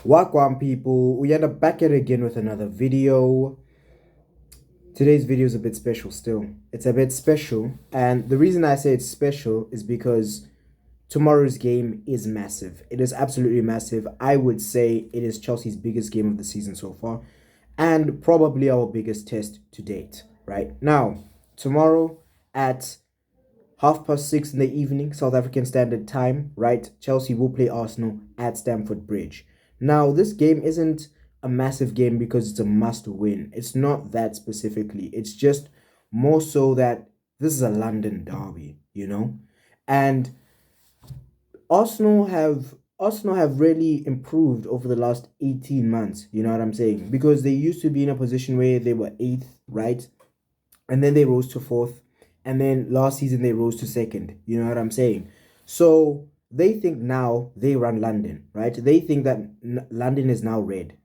Wagwan people, we end up back at it again with another video. Today's video is a bit special still. It's a bit special, and the reason I say it's special is because tomorrow's game is massive. It is absolutely massive. I would say it is Chelsea's biggest game of the season so far, and probably our biggest test to date, right? Now, tomorrow at 6:30 in the evening, South African Standard Time, right? Chelsea will play Arsenal at Stamford Bridge. Now, this game isn't a massive game because it's a must win. It's not that specifically. It's just more so that this is a London derby, you know? And Arsenal have really improved over the last 18 months, you know what I'm saying? Because they used to be in a position where they were eighth, right? And then they rose to fourth, and then last season they rose to second. You know what I'm saying? So they think now they run London, right? They think that London is now red.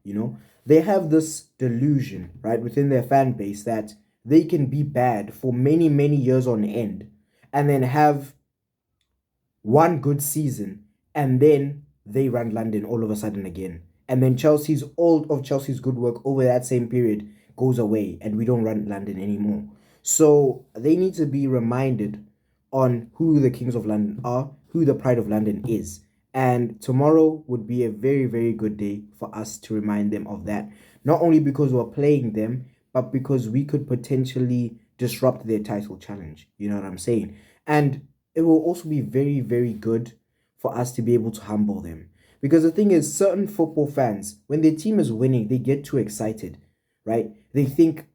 They have this delusion, right, within their fan base that they can be bad for many many years on end, and then have one good season, and then they run London all of a sudden again. And then all of Chelsea's good work over that same period goes away, and we don't run London anymore. So they need to be reminded on who the Kings of London are, who the Pride of London is. And tomorrow would be a very, very good day for us to remind them of that. Not only because we're playing them, but because we could potentially disrupt their title challenge. You know what I'm saying? And it will also be very, very good for us to be able to humble them. Because the thing is, certain football fans, when their team is winning, they get too excited, right? They think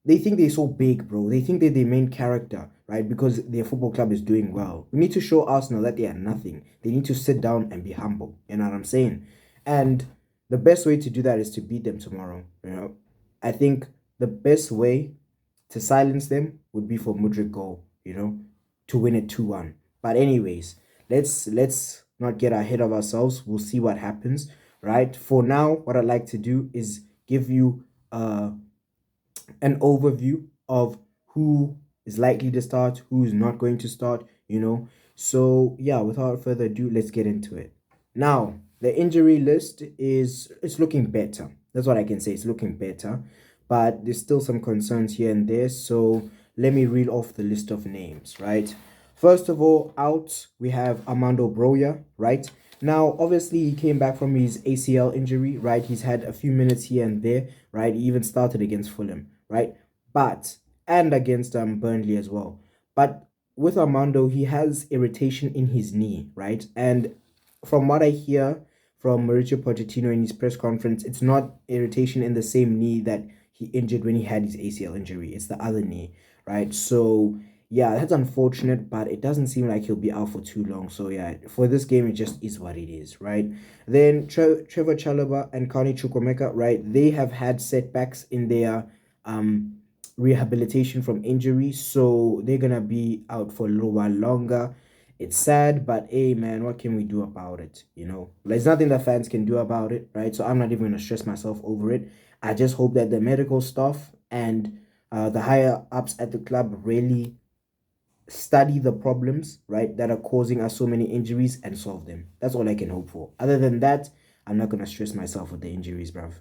they're so big, bro. They think they're the main character, right? Because their football club is doing well. We need to show Arsenal that they are nothing. They need to sit down and be humble. You know what I'm saying? And the best way to do that is to beat them tomorrow. I think the best way to silence them would be for Mudryk goal. To win it 2-1. But anyways, let's not get ahead of ourselves. We'll see what happens, right? For now, what I'd like to do is give you an overview of who is likely to start, who's not going to start. So yeah, without further ado, let's get into it. Now, the injury list it's looking better. That's what I can say. It's looking better, but there's still some concerns here and there. So let me read off the list of names, right? First of all, out we have Armando Broja, right? Now, obviously, he came back from his ACL injury, right? He's had a few minutes here and there, right? He even started against Fulham, right? And against Burnley as well. But with Armando, he has irritation in his knee, right? And from what I hear from Mauricio Pochettino in his press conference, it's not irritation in the same knee that he injured when he had his ACL injury. It's the other knee, right? So yeah, that's unfortunate, but it doesn't seem like he'll be out for too long. So yeah, for this game, it just is what it is, right? Then Trevor Chalobah and Carney Chukwemeka, right? They have had setbacks in their rehabilitation from injury, so they're gonna be out for a little while longer. It's sad, but hey, man, what can we do about it? There's nothing that fans can do about it, right? So I'm not even gonna stress myself over it. I just hope that the medical staff and the higher ups at the club really study the problems, right, that are causing us so many injuries and solve them. That's all I can hope for. Other than that, I'm not gonna stress myself with the injuries, bruv.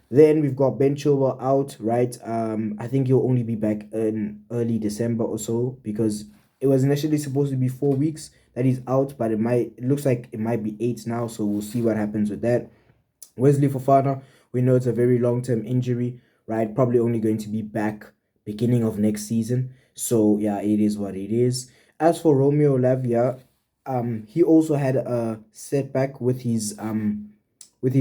Then we've got Ben Chilwell out, right? I think he'll only be back in early December or so, because it was initially supposed to be 4 weeks that he's out, but it looks like it might be 8 now, so we'll see what happens with that. Wesley Fofana, we know it's a very long-term injury, right? Probably only going to be back beginning of next season. So yeah, it is what it is. As for Romeo Lavia, he also had a setback with his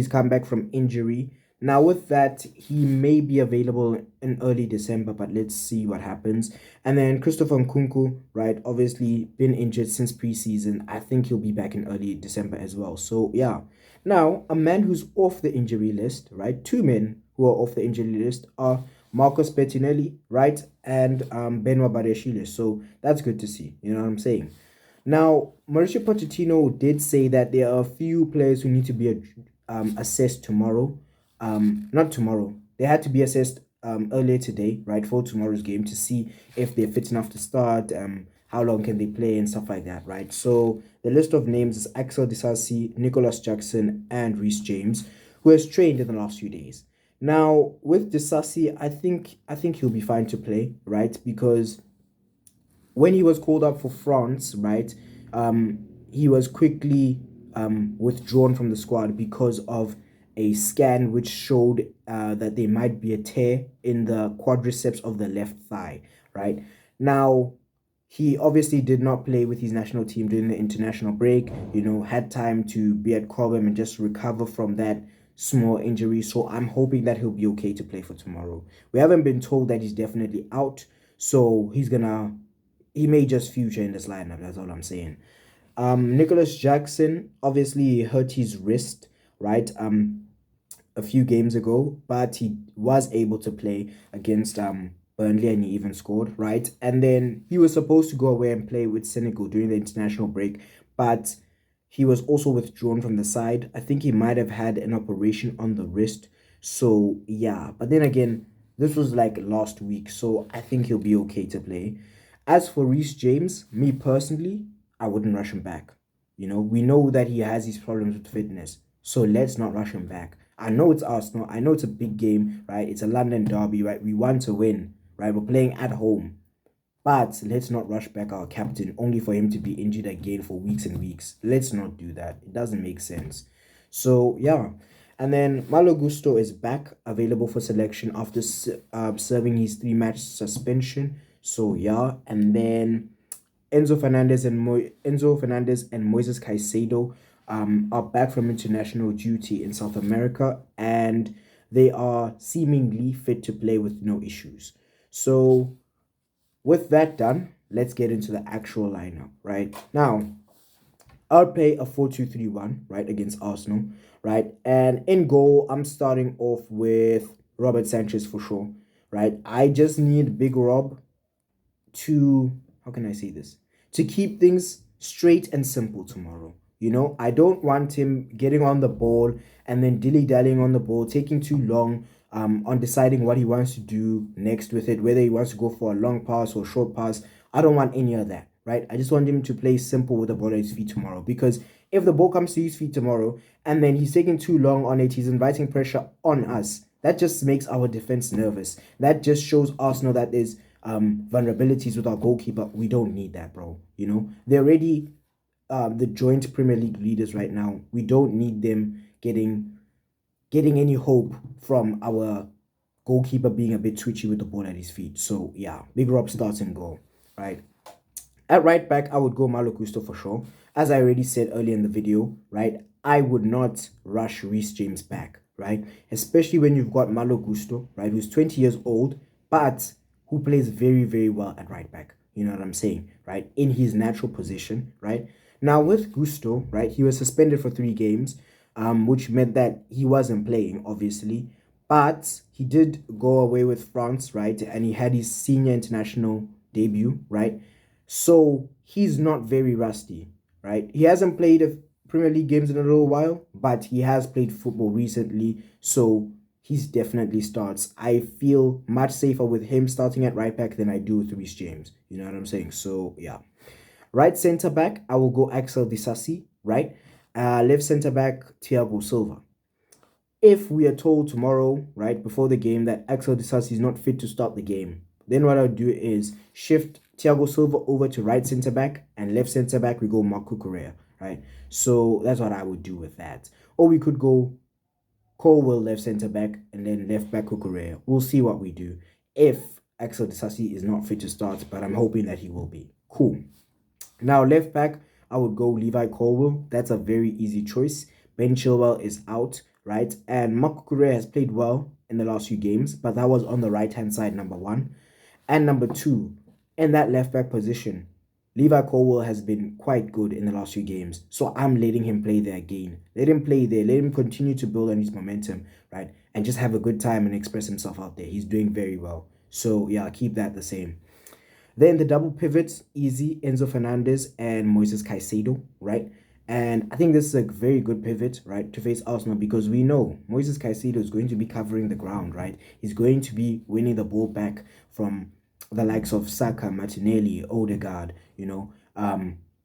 comeback from injury. Now, with that, he may be available in early December, but let's see what happens. And then Christopher Nkunku, right? Obviously, been injured since preseason. I think he'll be back in early December as well. So, yeah. Now, a man who's off the injury list, right? Two men who are off the injury list are Marcus Bettinelli, right? And Benoit Badiashile. So, that's good to see. You know what I'm saying? Now, Mauricio Pochettino did say that there are a few players who need to be assessed tomorrow. Not tomorrow. They had to be assessed earlier today, right, for tomorrow's game to see if they're fit enough to start, how long can they play and stuff like that, right? So the list of names is Axel Disasi, Nicholas Jackson, and Reece James, who has trained in the last few days. Now with Disasi, I think he'll be fine to play, right? Because when he was called up for France, right, he was quickly withdrawn from the squad because of a scan which showed that there might be a tear in the quadriceps of the left thigh, right? Now, he obviously did not play with his national team during the international break, had time to be at Cobham and just recover from that small injury. So I'm hoping that he'll be okay to play for tomorrow. We haven't been told that he's definitely out, so he may just future in this lineup. That's all I'm saying. Nicholas Jackson obviously hurt his wrist, right? A few games ago, but he was able to play against Burnley and he even scored, right? And then he was supposed to go away and play with Senegal during the international break, but he was also withdrawn from the side. I think he might have had an operation on the wrist. So yeah, but then again, this was like last week, so I think he'll be okay to play. As for Reece James, me personally, I wouldn't rush him back. We know that he has his problems with fitness, so let's not rush him back. I know it's Arsenal. I know it's a big game, right? It's a London derby, right? We want to win, right? We're playing at home. But let's not rush back our captain only for him to be injured again for weeks and weeks. Let's not do that. It doesn't make sense. So, yeah. And then Malo Gusto is back, available for selection after serving his 3-match suspension. So, yeah. And then Enzo Fernandez and Moises Caicedo are back from international duty in South America, and they are seemingly fit to play with no issues. So with that done, let's get into the actual lineup. Right now, I'll play a 4-2-3-1 right against Arsenal, right? And in goal, I'm starting off with Robert Sanchez for sure, right? I just need Big Rob to, how can I say this, to keep things straight and simple tomorrow. I don't want him getting on the ball and then dilly-dallying on the ball, taking too long on deciding what he wants to do next with it, whether he wants to go for a long pass or short pass. I don't want any of that, right? I just want him to play simple with the ball at his feet tomorrow, because if the ball comes to his feet tomorrow and then he's taking too long on it, he's inviting pressure on us. That just makes our defense nervous. That just shows Arsenal that there's vulnerabilities with our goalkeeper. We don't need that, bro. They're already the joint Premier League leaders right now. We don't need them getting any hope from our goalkeeper being a bit twitchy with the ball at his feet. So yeah, Big Rob starts in goal, right? At right back, I would go Malo Gusto for sure. As I already said earlier in the video, right, I would not rush Reece James back, right? Especially when you've got Malo Gusto, right, who's 20 years old, but who plays very, very well at right back. You know what I'm saying, right? In his natural position, right? Now with Gusto, right, he was suspended for 3 games, which meant that he wasn't playing, obviously. But he did go away with France, right? And he had his senior international debut, right? So he's not very rusty, right? He hasn't played a Premier League games in a little while, but he has played football recently, so he's definitely starts. I feel much safer with him starting at right back than I do with Reece James. You know what I'm saying? So yeah. Right centre back, I will go Axel Disasi, right? Left centre back, Thiago Silva. If we are told tomorrow, right, before the game, that Axel Disasi is not fit to start the game, then what I'll do is shift Thiago Silva over to right centre back, and left centre back we go Marc Cucurella, right? So that's what I would do with that. Or we could go Colwill left centre back and then left back Cucurella. We'll see what we do if Axel Disasi is not fit to start, but I'm hoping that he will be. Cool. Now left back, I would go Levi Colwill. That's a very easy choice. Ben Chilwell is out, right? And Marc Cucurella has played well in the last few games, but that was on the right-hand side, number 1. And number 2, in that left back position, Levi Colwill has been quite good in the last few games. So I'm letting him play there again. Let him play there. Let him continue to build on his momentum, right? And just have a good time and express himself out there. He's doing very well. So yeah, keep that the same. Then the double pivots, easy, Enzo Fernandez and Moises Caicedo, right? And I think this is a very good pivot, right, to face Arsenal, because we know Moises Caicedo is going to be covering the ground, right? He's going to be winning the ball back from the likes of Saka, Martinelli, Odegaard,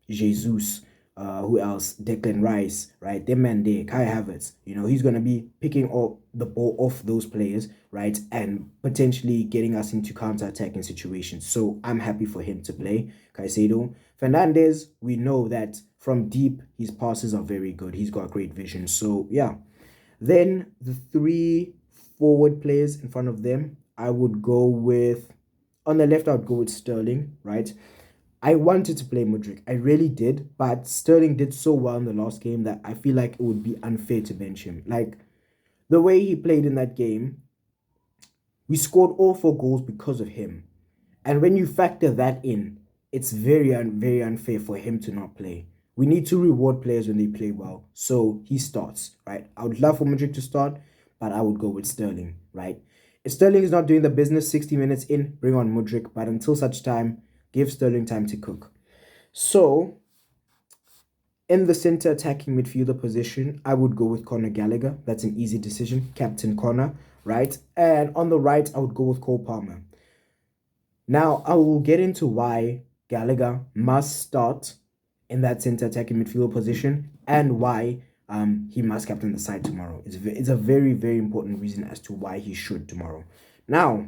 Jesus, who else? Declan Rice, right? Them man there, Kai Havertz, he's going to be picking up the ball off those players, right? And potentially getting us into counter-attacking situations. So I'm happy for him to play. Caicedo. Fernandes, we know that from deep, his passes are very good. He's got great vision. So yeah. Then the three forward players in front of them, I would go with, on the left, I would go with Sterling, right? I wanted to play Mudryk. I really did, but Sterling did so well in the last game that I feel like it would be unfair to bench him. Like, the way he played in that game, we scored all 4 goals because of him. And when you factor that in, it's very unfair for him to not play. We need to reward players when they play well. So he starts, right? I would love for Mudryk to start, but I would go with Sterling, right? If Sterling is not doing the business 60 minutes in, bring on Mudryk. But until such time, give Sterling time to cook. So, in the center attacking midfielder position, I would go with Conor Gallagher. That's an easy decision. Captain Conor, right? And on the right, I would go with Cole Palmer. Now, I will get into why Gallagher must start in that center attacking midfielder position and why he must captain the side tomorrow. It's a very important reason as to why he should tomorrow. Now,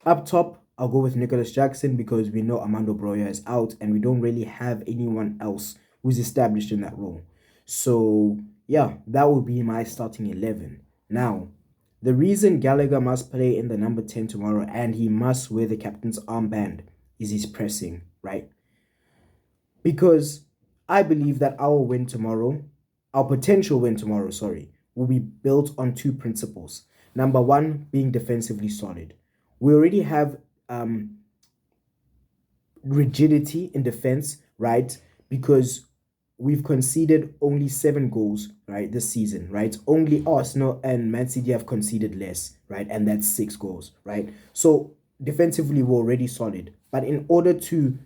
up top, I'll go with Nicholas Jackson because we know Armando Broja is out and we don't really have anyone else who's established in that role. So, yeah, that would be my starting 11. Now, the reason Gallagher must play in the number 10 tomorrow and he must wear the captain's armband is his pressing, right? Because I believe that our potential win tomorrow, will be built on 2 principles. Number 1, being defensively solid. We already have rigidity in defense, right? Because we've conceded only 7 goals, right, this season, right? Only Arsenal and Man City have conceded less, right? And that's 6 goals, right? So defensively, we're already solid. But in order to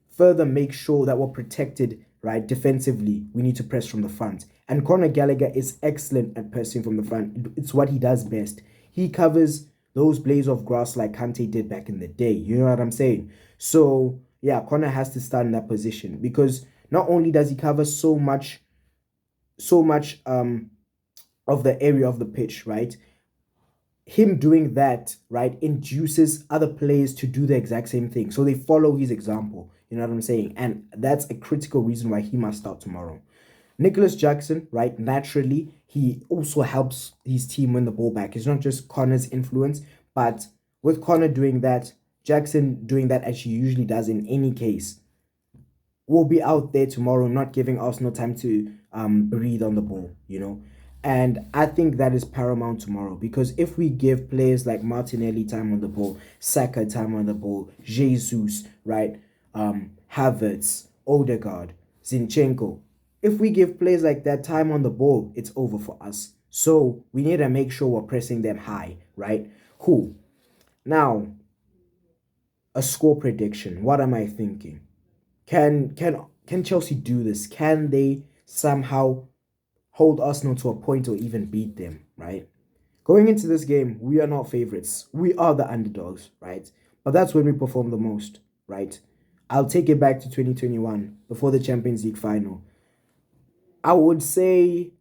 further make sure that we're protected, right, defensively, we need to press from the front. And Conor Gallagher is excellent at pressing from the front. It's what he does best. He covers those blades of grass like Kante did back in the day. You know what I'm saying? So, yeah, Conor has to start in that position because not only does he cover so much of the area of the pitch, right? Him doing that, right, induces other players to do the exact same thing. So they follow his example. You know what I'm saying? And that's a critical reason why he must start tomorrow. Nicholas Jackson, right, naturally, he also helps his team win the ball back. It's not just Conor's influence, but with Conor doing that, Jackson doing that as he usually does in any case, will be out there tomorrow, not giving Arsenal time to breathe on the ball, And I think that is paramount tomorrow because if we give players like Martinelli time on the ball, Saka time on the ball, Jesus, right, Havertz, Odegaard, Zinchenko, if we give players like that time on the ball, it's over for us. So we need to make sure we're pressing them high, right? Cool. Now, a score prediction. What am I thinking? Can Chelsea do this? Can they somehow hold Arsenal to a point or even beat them, right? Going into this game, we are not favorites. We are the underdogs, right? But that's when we perform the most, right? I'll take it back to 2021 before the Champions League final. I would say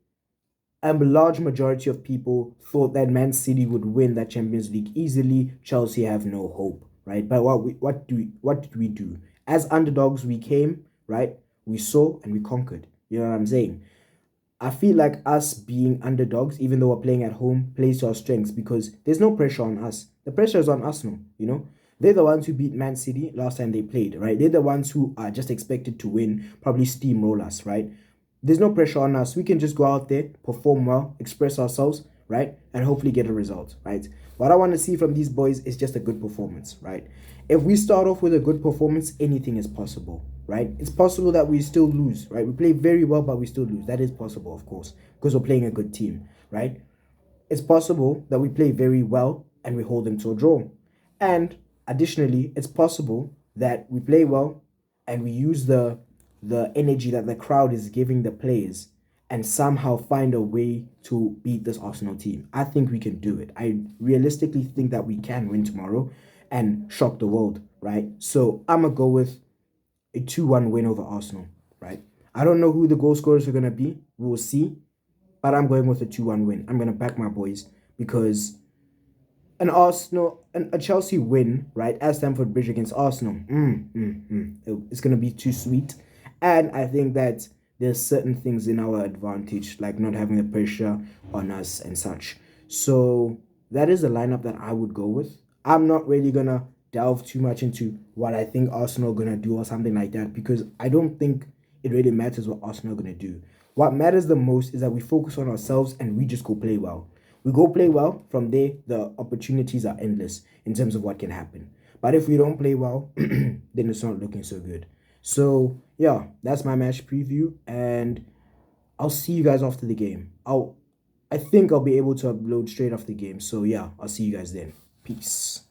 a large majority of people thought that Man City would win that Champions League easily. Chelsea have no hope, right? But what did we do? As underdogs, we came, right? We saw and we conquered. You know what I'm saying? I feel like us being underdogs, even though we're playing at home, plays to our strengths because there's no pressure on us. The pressure is on Arsenal, They're the ones who beat Man City last time they played, right? They're the ones who are just expected to win, probably steamroll us, right? There's no pressure on us. We can just go out there, perform well, express ourselves, right? And hopefully get a result, right? What I want to see from these boys is just a good performance, right? If we start off with a good performance, anything is possible, right? It's possible that we still lose, right? We play very well, but we still lose. That is possible, of course, because we're playing a good team, right? It's possible that we play very well and we hold them to a draw. And additionally, it's possible that we play well and we use the energy that the crowd is giving the players and somehow find a way to beat this Arsenal team. I think we can do it. I realistically think that we can win tomorrow. and shock the world, right? So I'm going to go with a 2-1 win over Arsenal, right? I don't know who the goal scorers are going to be. We'll see. But I'm going with a 2-1 win. I'm going to back my boys because a Chelsea win, right, at Stamford Bridge against Arsenal, it's going to be too sweet. And I think that there's certain things in our advantage, like not having the pressure on us and such. So that is the lineup that I would go with. I'm not really going to delve too much into what I think Arsenal are going to do or something like that because I don't think it really matters what Arsenal are going to do. What matters the most is that we focus on ourselves and we just go play well. We go play well, from there, the opportunities are endless in terms of what can happen. But if we don't play well, then it's not looking so good. So, yeah, that's my match preview, and I'll see you guys after the game. I think I'll be able to upload straight after the game. So, yeah, I'll see you guys then. Peace.